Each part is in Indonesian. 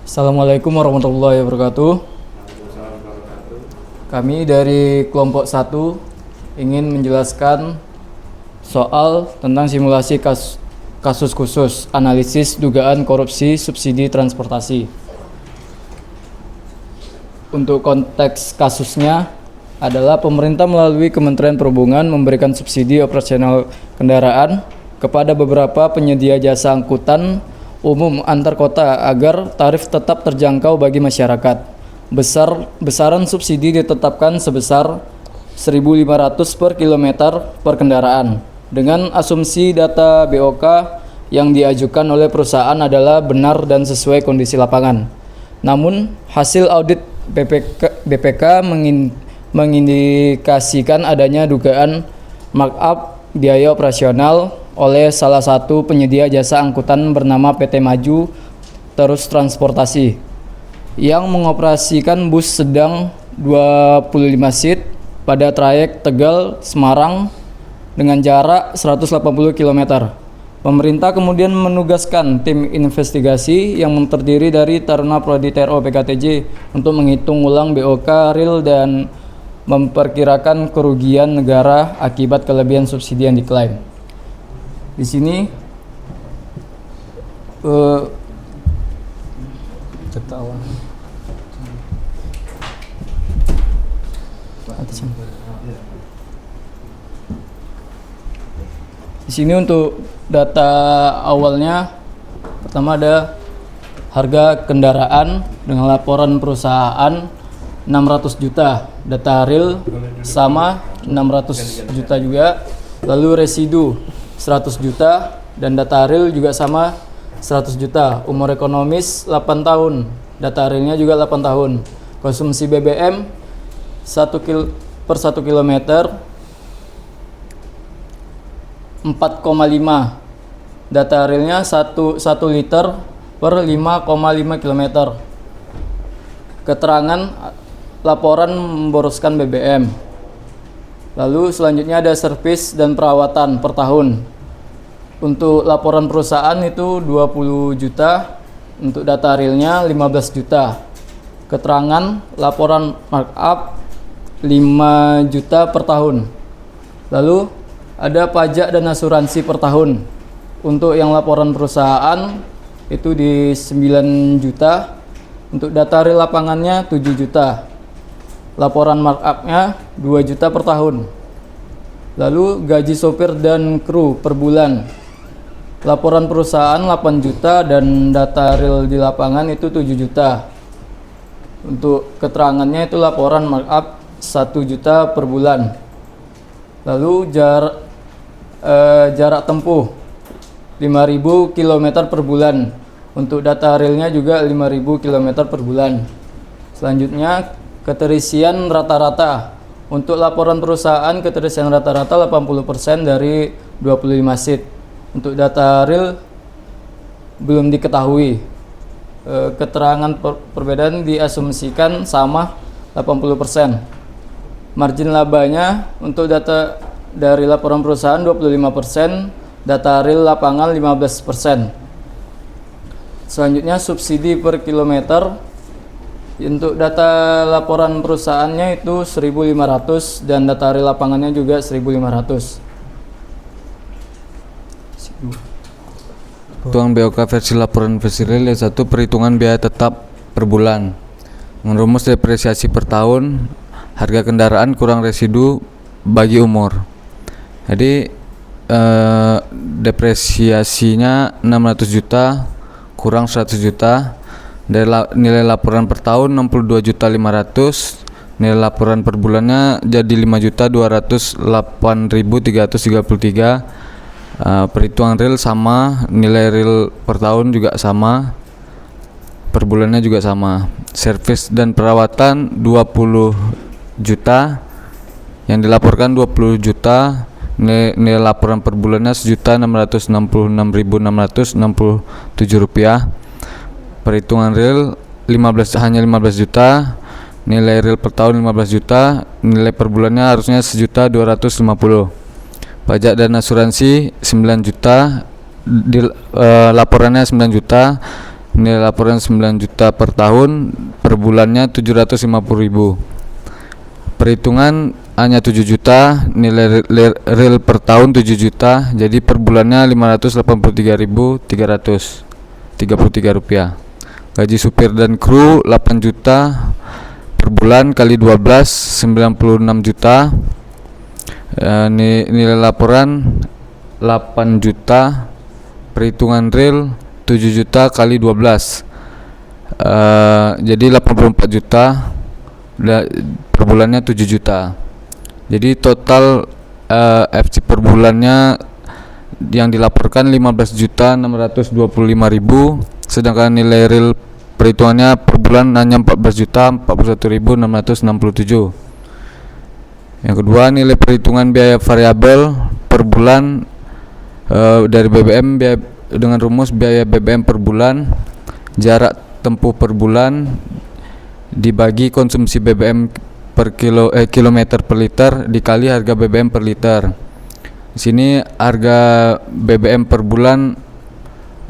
Assalamualaikum warahmatullahi wabarakatuh. Kami dari kelompok 1 ingin menjelaskan soal tentang simulasi kasus khusus analisis dugaan korupsi subsidi transportasi. Untuk konteks kasusnya adalah pemerintah melalui Kementerian Perhubungan memberikan subsidi operasional kendaraan kepada beberapa penyedia jasa angkutan umum antar kota agar tarif tetap terjangkau bagi masyarakat. Besaran subsidi ditetapkan sebesar 1.500 per kilometer per kendaraan dengan asumsi data BOK yang diajukan oleh perusahaan adalah benar dan sesuai kondisi lapangan. Namun hasil audit BPK mengindikasikan adanya dugaan markup biaya operasional oleh salah satu penyedia jasa angkutan bernama PT Maju Terus Transportasi yang mengoperasikan bus sedang 25 seat pada trayek Tegal-Semarang dengan jarak 180 km. Pemerintah kemudian menugaskan tim investigasi yang terdiri dari Taruna Prodi TRO PKTJ untuk menghitung ulang BOK real dan memperkirakan kerugian negara akibat kelebihan subsidi yang diklaim. Di sini di sini untuk data awalnya, pertama ada harga kendaraan dengan laporan perusahaan 600 juta, data real sama 600 juta juga, lalu residu 100 juta dan data real juga sama 100 juta. Umur ekonomis 8 tahun, data realnya juga 8 tahun. Konsumsi BBM per 1 kilometer 4,5, data realnya 1 liter per 5,5 km. Keterangan laporan memboroskan BBM. Lalu selanjutnya ada servis dan perawatan per tahun. Untuk laporan perusahaan itu 20 juta, untuk data realnya 15 juta. Keterangan laporan markup 5 juta per tahun. Lalu ada pajak dan asuransi per tahun. Untuk yang laporan perusahaan itu di 9 juta, untuk data real lapangannya 7 juta. Laporan markupnya 2 juta per tahun. Lalu gaji sopir dan kru per bulan. Laporan perusahaan 8 juta dan data real di lapangan itu 7 juta. Untuk keterangannya itu laporan markup 1 juta per bulan. Lalu jarak tempuh 5.000 km per bulan. Untuk data realnya juga 5.000 km per bulan. Selanjutnya keterisian rata-rata. Untuk laporan perusahaan keterisian rata-rata 80% dari 25 seat. Untuk data real belum diketahui. Keterangan perbedaan diasumsikan sama 80%. Margin labanya untuk data dari laporan perusahaan 25%, data real lapangan 15%. Selanjutnya subsidi per kilometer. Untuk data laporan perusahaannya itu 1.500 dan data real lapangannya juga 1.500. Perhitungan BOK versi laporan versi real. 1. Perhitungan biaya tetap per bulan. Merumus depresiasi per tahun, harga kendaraan kurang residu bagi umur. Jadi depresiasinya 600 juta kurang 100 juta. Nilai laporan per tahun 62.500.000, nilai laporan per bulannya jadi 5.208.333. Perhitungan real sama, nilai real per tahun juga sama, per bulannya juga sama. Servis dan perawatan 20 juta, yang dilaporkan 20 juta, nilai laporan per bulannya 1.666.667 rupiah. Perhitungan real hanya 15 juta, nilai real per tahun 15 juta, nilai per bulannya harusnya 1.250.000. Pajak dan asuransi 9 juta, laporannya 9 juta, nilai laporan 9 juta per tahun, per bulannya 750.000. Perhitungan hanya 7 juta, nilai real per tahun 7 juta, jadi per bulannya 583.333 rupiah. Gaji supir dan kru 8 juta per bulan kali 12 96 juta. Nilai laporan 8 juta, perhitungan real 7 juta kali 12, jadi 84 juta, per bulannya 7 juta. Jadi total FC per bulannya yang dilaporkan 15.625.000, sedangkan nilai real perhitungannya per bulan hanya 14.041.667. Yang kedua, nilai perhitungan biaya variabel per bulan dari BBM, dengan rumus biaya BBM per bulan, jarak tempuh per bulan dibagi konsumsi BBM per kilometer per liter dikali harga BBM per liter. Di sini harga BBM per bulan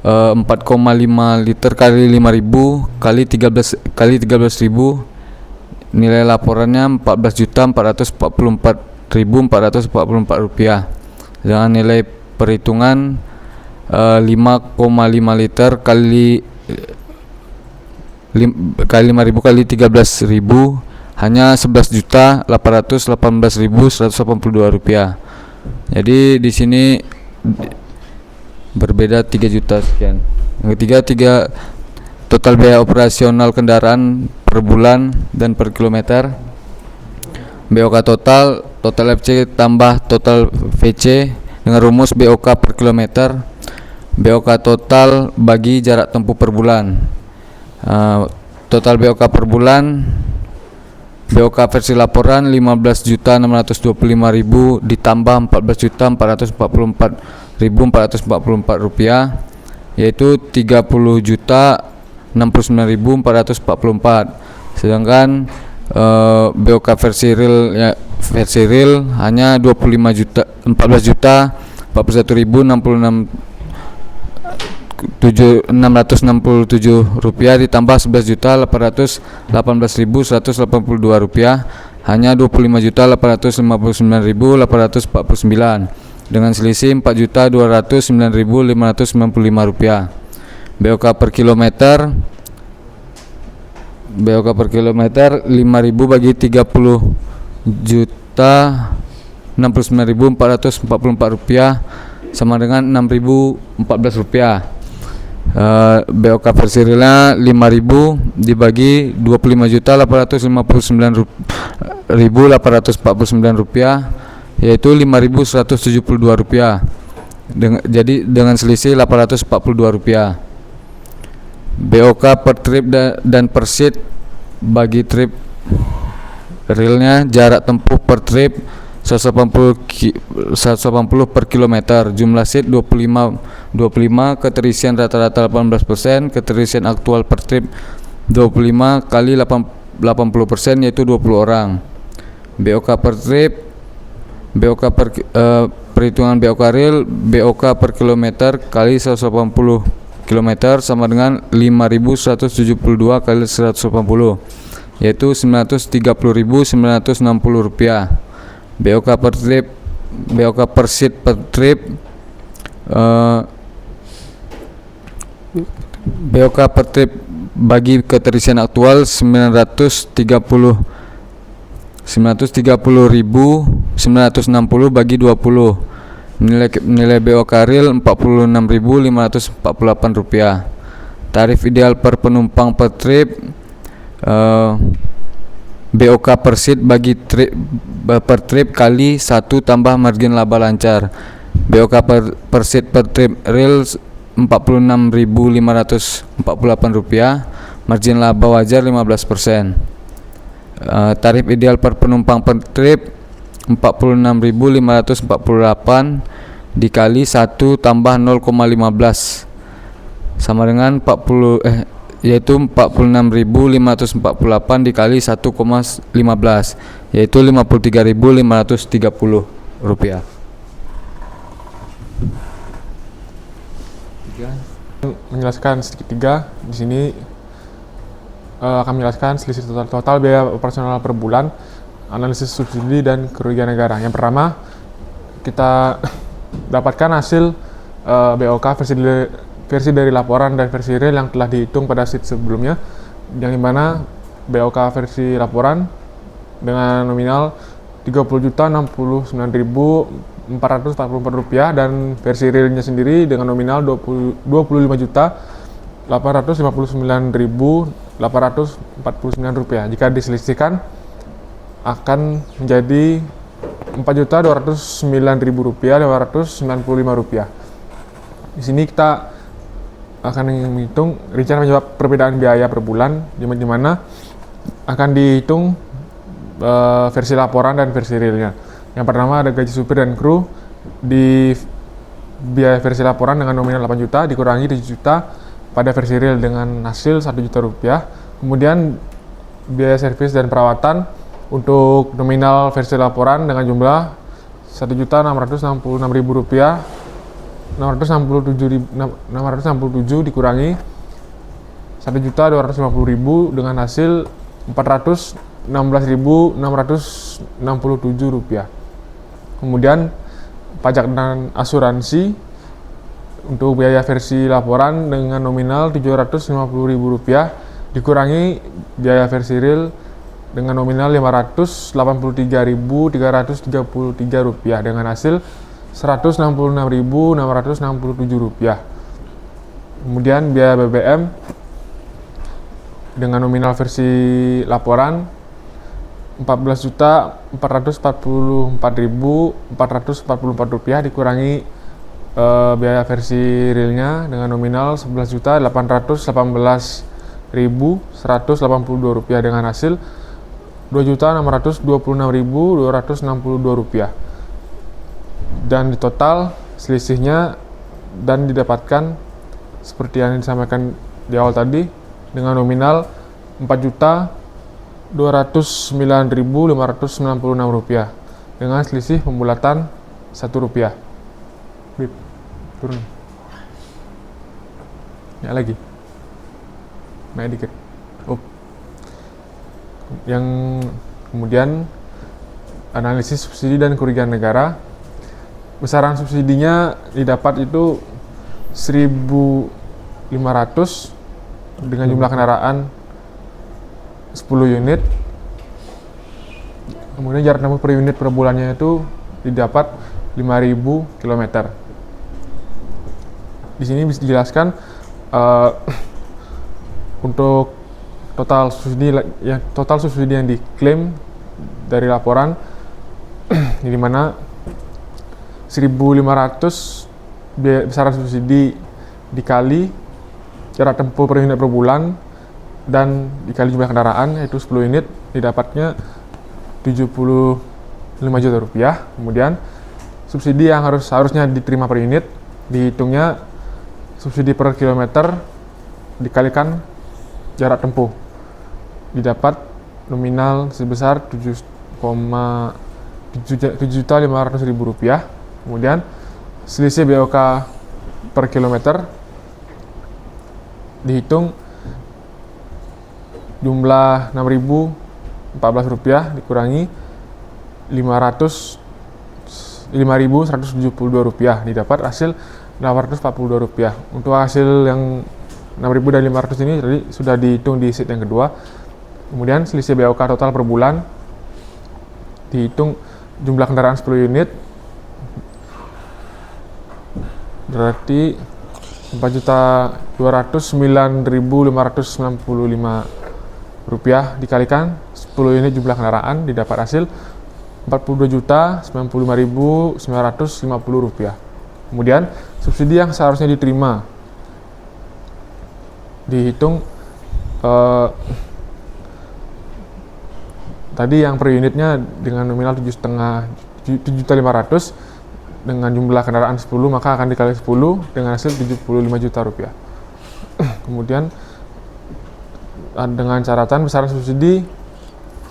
4,5 liter kali 5.000 kali 13.000, nilai laporannya 14.444.444 rupiah. Dengan nilai perhitungan 5,5 liter kali 5.000 kali 13.000 hanya 11.818.182 rupiah. Jadi di sini berbeda 3 juta sekian. Yang ketiga, total biaya operasional kendaraan per bulan dan per kilometer. BOK total FC tambah total VC dengan rumus BOK per kilometer. BOK total bagi jarak tempuh per bulan. Total BOK per bulan, BOK versi laporan 15.625.000 ditambah 14.444.444 rupiah, yaitu 30.069.444. Sedangkan BOK versi real hanya 14.041.667 rupiah ditambah 11.818.182 rupiah, hanya 25.859.849 dengan selisih 4.209.595 rupiah. BOK per kilometer 5.000 bagi 30.069.444 rupiah sama dengan 6.014 rupiah. BOK versi realnya 5.000 dibagi 25.859.849 rupiah, yaitu 5.172 rupiah. Jadi dengan selisih 842 rupiah. BOK per trip dan per seat bagi trip realnya, jarak tempuh per trip 180 per kilometer, jumlah seat 25, keterisian rata-rata 18%, keterisian aktual per trip 25 kali 80%, yaitu 20 orang. BOK per trip, perhitungan BOK real, BOK per kilometer kali 180 km sama dengan 5.172 kali 180, yaitu 930.960 rupiah. BOK per trip, BOK per seat per trip, BOK per trip bagi keterisian aktual 930.960 bagi 20, nilai BOK real 46.548 rupiah. Tarif ideal per penumpang per trip, BOK per seat bagi per trip kali 1 tambah margin laba lancar. BOK per seat per trip real 46.548 rupiah, margin laba wajar 15%. Tarif ideal per penumpang per trip 46.548 dikali 1 tambah 0,15 sama dengan yaitu 46.548 dikali 1,15, yaitu 53.530 rupiah. Menjelaskan sedikit tiga di sini akan menjelaskan selisih total biaya operasional per bulan, analisis subsidi dan kerugian negara. Yang pertama, kita dapatkan hasil BOK versi dari laporan dan versi real yang telah dihitung pada sheet sebelumnya, yang dimana BOK versi laporan dengan nominal Rp30.069.444 dan versi realnya sendiri dengan nominal Rp25.859.849. Jika diselisihkan akan menjadi Rp4.209.295. Di sini kita akan menghitung rencana penyebab perbedaan biaya per bulan, di mana akan dihitung versi laporan dan versi realnya. Yang pertama ada gaji supir dan kru di biaya versi laporan dengan nominal 8 juta dikurangi 7 juta pada versi real dengan hasil 1 juta rupiah. Kemudian biaya servis dan perawatan untuk nominal versi laporan dengan jumlah Rp1.666.667 dikurangi Rp1.250.000 dengan hasil Rp416.667. Kemudian pajak dan asuransi untuk biaya versi laporan dengan nominal Rp750.000 dikurangi biaya versi real dengan nominal Rp583.333 dengan hasil Rp166.667. Kemudian biaya BBM dengan nominal versi laporan Rp14.444.444 dikurangi biaya versi realnya dengan nominal Rp11.818.182 dengan hasil Rp2.626.262. Dan di total selisihnya dan didapatkan seperti yang disampaikan di awal tadi dengan nominal Rp4.209.596 dengan selisih pembulatan Rp1. Bip, turun. Ya lagi. Naik dikit. Yang kemudian analisis subsidi dan kerugian negara. Besaran subsidinya didapat itu 1.500 dengan jumlah kendaraan 10 unit. Kemudian jarak tempuh per unit per bulannya itu didapat 5.000 km. Di sini bisa dijelaskan untuk total subsidi yang diklaim dari laporan di mana 1.500 besaran subsidi dikali jarak tempuh per unit per bulan dan dikali jumlah kendaraan yaitu 10 unit didapatnya Rp75 juta. Kemudian subsidi yang harusnya diterima per unit dihitungnya subsidi per kilometer dikalikan jarak tempuh didapat nominal sebesar Rp7.500.000. Kemudian selisih BOK per kilometer dihitung jumlah Rp6.014 dikurangi Rp5.172 didapat hasil Rp842. Untuk hasil yang Rp6.000 dan Rp500 ini tadi sudah dihitung di sheet yang kedua. Kemudian selisih BOK total per bulan dihitung jumlah kendaraan 10 unit berarti Rp4.209.595 dikalikan 10 unit jumlah kendaraan didapat hasil Rp42.095.950. Kemudian subsidi yang seharusnya diterima dihitung tadi yang per unitnya dengan nominal Rp7.500.000 dengan jumlah kendaraan 10 maka akan dikali 10 dengan hasil Rp75 juta. Kemudian dengan catatan besaran subsidi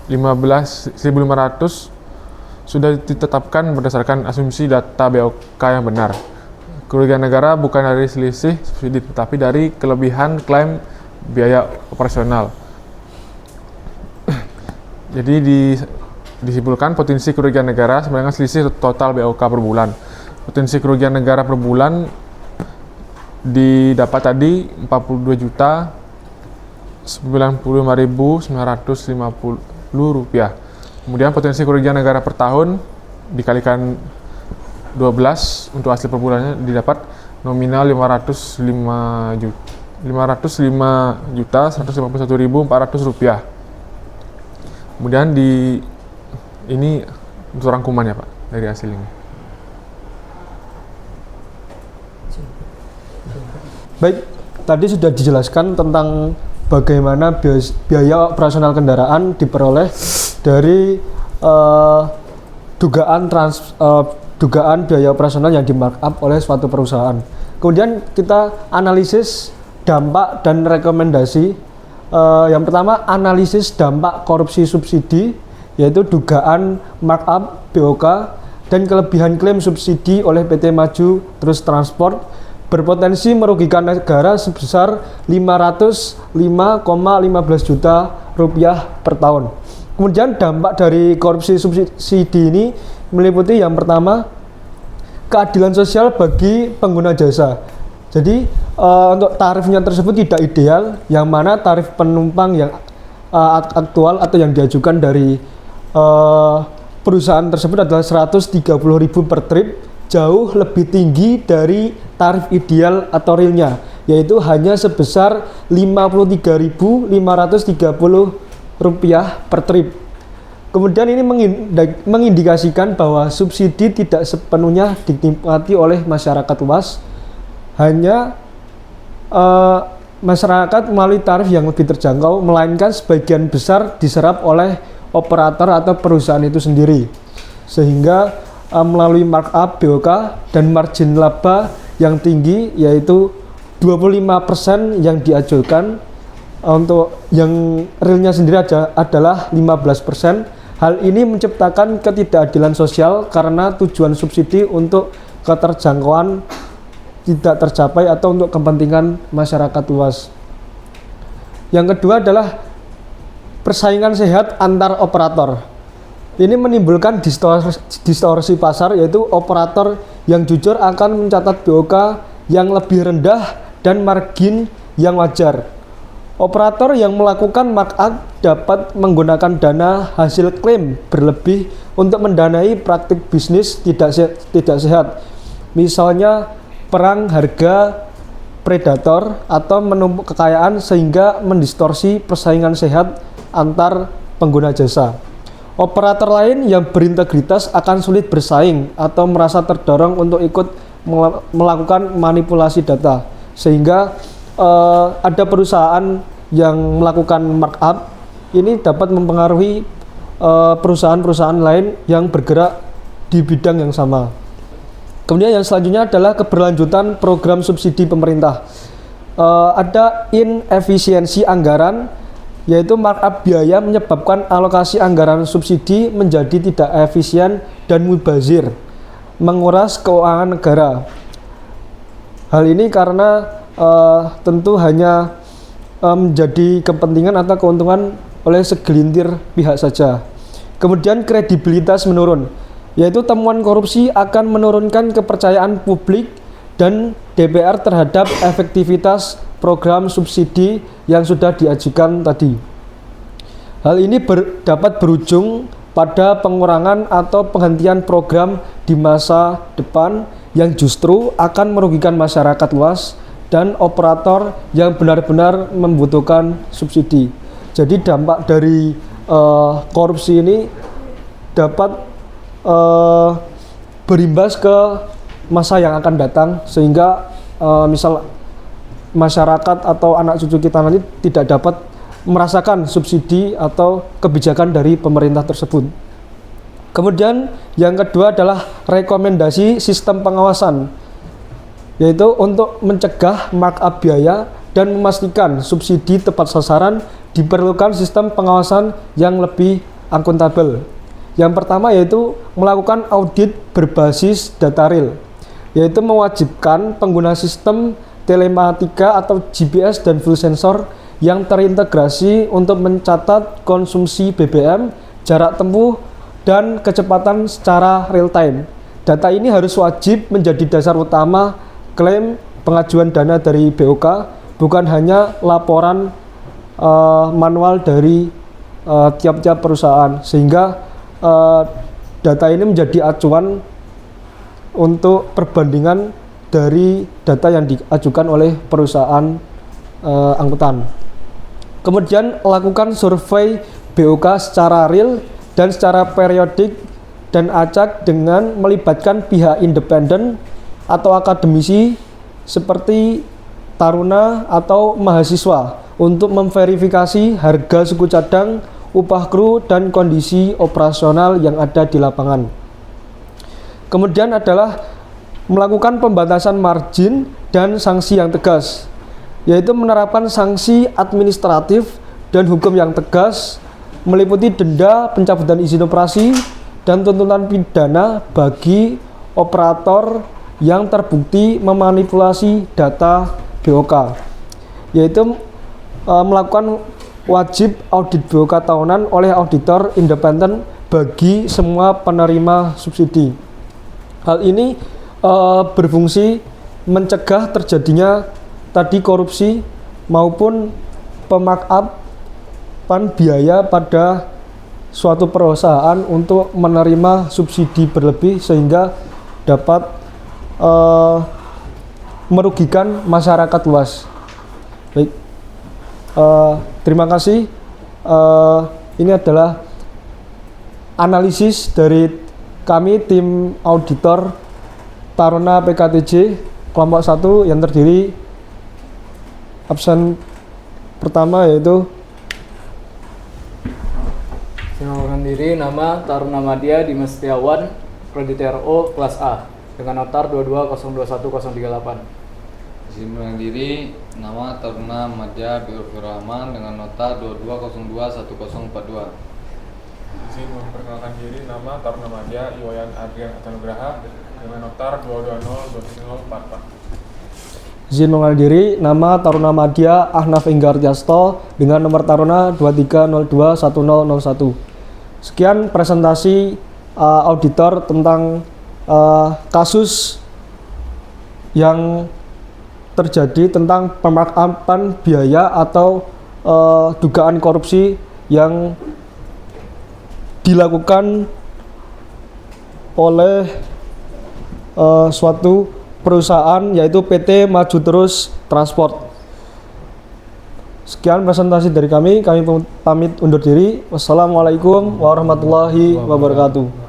1.500 sudah ditetapkan berdasarkan asumsi data BOK yang benar. kerugian negara bukan dari selisih subsidi, tetapi dari kelebihan klaim biaya operasional. Jadi disimpulkan potensi kerugian negara sama dengan selisih total BOK per bulan. Potensi kerugian negara per bulan didapat tadi 42.095.950 rupiah. Kemudian potensi kerugian negara per tahun dikalikan 12 untuk hasil per bulannya didapat nominal 505.151.400 rupiah. Kemudian ini untuk rangkuman ya Pak dari hasil ini. Baik, tadi sudah dijelaskan tentang bagaimana biaya operasional kendaraan diperoleh dari dugaan biaya operasional yang di-markup oleh suatu perusahaan. Kemudian kita analisis dampak dan rekomendasi. Yang pertama, analisis dampak korupsi subsidi, yaitu dugaan markup BOK dan kelebihan klaim subsidi oleh PT Maju Terus Transport berpotensi merugikan negara sebesar 505,15 juta rupiah per tahun. Kemudian dampak dari korupsi subsidi ini meliputi yang pertama, keadilan sosial bagi pengguna jasa. Jadi untuk tarifnya tersebut tidak ideal, yang mana tarif penumpang yang aktual atau yang diajukan dari perusahaan tersebut adalah 130.000 per trip, jauh lebih tinggi dari tarif ideal atau realnya, yaitu hanya sebesar 53.530 rupiah per trip. Kemudian ini mengindikasikan bahwa subsidi tidak sepenuhnya dinikmati oleh masyarakat luas, hanya masyarakat melalui tarif yang lebih terjangkau, melainkan sebagian besar diserap oleh operator atau perusahaan itu sendiri, sehingga melalui markup BOK dan margin laba yang tinggi, yaitu 25% yang diajukan, untuk yang realnya sendiri adalah 15%. Hal ini menciptakan ketidakadilan sosial karena tujuan subsidi untuk keterjangkauan tidak tercapai atau untuk kepentingan masyarakat luas. Yang kedua adalah persaingan sehat antar operator. Ini menimbulkan distorsi pasar, yaitu operator yang jujur akan mencatat BOK yang lebih rendah dan margin yang wajar. Operator yang melakukan markup dapat menggunakan dana hasil klaim berlebih untuk mendanai praktik bisnis tidak sehat. Misalnya perang harga predator atau menumpuk kekayaan sehingga mendistorsi persaingan sehat antar pengguna jasa. Operator lain yang berintegritas akan sulit bersaing atau merasa terdorong untuk ikut melakukan manipulasi data, sehingga ada perusahaan yang melakukan markup ini dapat mempengaruhi perusahaan-perusahaan lain yang bergerak di bidang yang sama. Kemudian yang selanjutnya adalah keberlanjutan program subsidi pemerintah. Ada inefisiensi anggaran, yaitu markup biaya menyebabkan alokasi anggaran subsidi menjadi tidak efisien dan mubazir, menguras keuangan negara. Hal ini karena tentu hanya menjadi kepentingan atau keuntungan oleh segelintir pihak saja. Kemudian kredibilitas menurun, yaitu temuan korupsi akan menurunkan kepercayaan publik dan DPR terhadap efektivitas program subsidi yang sudah diajukan tadi. Hal ini dapat berujung pada pengurangan atau penghentian program di masa depan yang justru akan merugikan masyarakat luas dan operator yang benar-benar membutuhkan subsidi. Jadi dampak dari korupsi ini dapat berimbas ke masa yang akan datang, sehingga misal masyarakat atau anak cucu kita nanti tidak dapat merasakan subsidi atau kebijakan dari pemerintah tersebut. Kemudian yang kedua adalah rekomendasi sistem pengawasan, yaitu untuk mencegah markup biaya dan memastikan subsidi tepat sasaran diperlukan sistem pengawasan yang lebih akuntabel. Yang pertama yaitu melakukan audit berbasis data real. yaitu mewajibkan pengguna sistem telematika atau GPS dan fuel sensor yang terintegrasi untuk mencatat konsumsi BBM, jarak tempuh, dan kecepatan secara real time. Data ini harus wajib menjadi dasar utama klaim pengajuan dana dari BOK, bukan hanya laporan manual dari tiap-tiap perusahaan, sehingga data ini menjadi acuan untuk perbandingan dari data yang diajukan oleh perusahaan angkutan. Kemudian lakukan survei BOK secara real dan secara periodik dan acak dengan melibatkan pihak independen atau akademisi seperti taruna atau mahasiswa untuk memverifikasi harga suku cadang, upah kru, dan kondisi operasional yang ada di lapangan. Kemudian adalah melakukan pembatasan margin dan sanksi yang tegas, yaitu menerapkan sanksi administratif dan hukum yang tegas, meliputi denda, pencabutan izin operasi, dan tuntutan pidana bagi operator yang terbukti memanipulasi data BOK, yaitu melakukan wajib audit BOK tahunan oleh auditor independen bagi semua penerima subsidi. Hal ini berfungsi mencegah terjadinya tadi korupsi maupun pemarkupan biaya pada suatu perusahaan untuk menerima subsidi berlebih sehingga dapat merugikan masyarakat luas. Baik, terima kasih. Ini adalah analisis dari kami tim auditor Taruna PKTJ kelompok 1 yang terdiri absen pertama yaitu Mengundurkan diri nama Taruna Madya Dimas Setiawan, kredit RO kelas A dengan notar 22021038. Izin mengundurkan diri nama Taruna Madya Biur Rahman dengan nota 22021042. Izin memperkenalkan diri nama Taruna Madya Iwayan Adrian Atanugraha dengan notar 2202044. izin mengenal diri nama Taruna Madya Ahnaf Enggar Jasto dengan nomor taruna 23021001. Sekian presentasi auditor tentang kasus yang terjadi tentang pemarkupan biaya atau dugaan korupsi yang dilakukan oleh suatu perusahaan yaitu PT Maju Terus Transport. Sekian presentasi dari kami pamit undur diri. Wassalamualaikum warahmatullahi wabarakatuh.